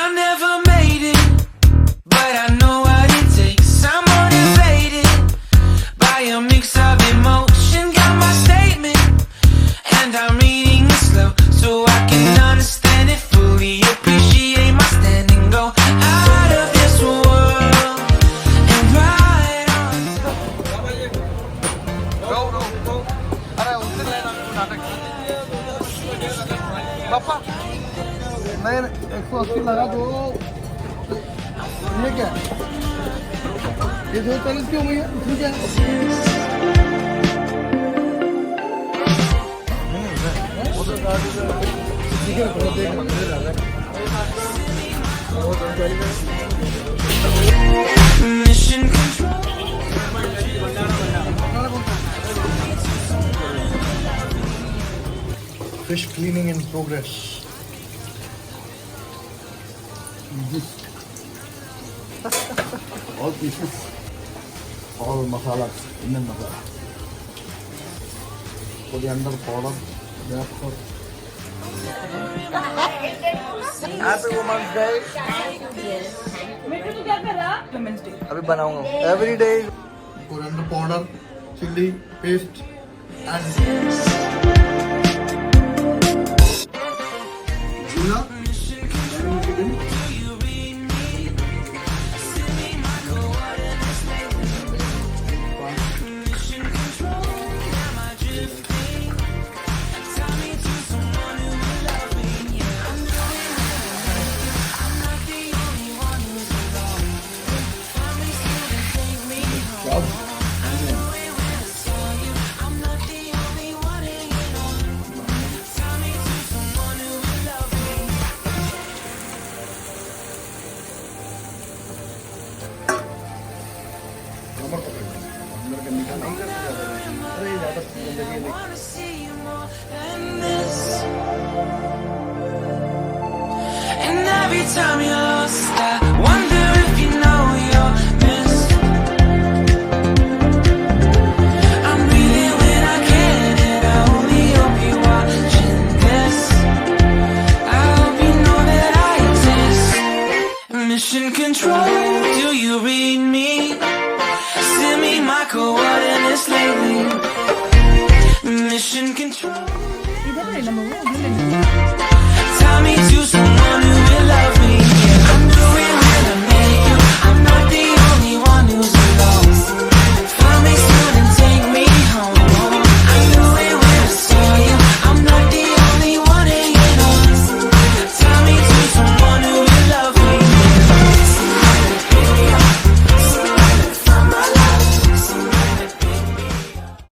I never made it, but I know what it takes. I'm motivated by a mix of emotion. Got my statement, and I'm reading it slow so I can understand it fully. Appreciate my standing, go out of this world and ride on. Go. अरे उससे लेना नाटक पापा नहीं 180 लगा दो ये क्या ये 240 क्यों भैया ठीक है ठीक है थोड़ा देख मंदिर आ रहा है Mission control. Fish cleaning in progress. All pieces, all masalas, Indian masala. Coriander powder, therefore. Happy Women's Day. अभी बनाऊंगा. Every day. Coriander powder, chili paste, and. And every time you're lost, I wonder if you know you're missed. I'm breathing when I can, and I only hope you're watching this. I hope you know that I exist. Mission control, do you read me? Send me my coordinates lately.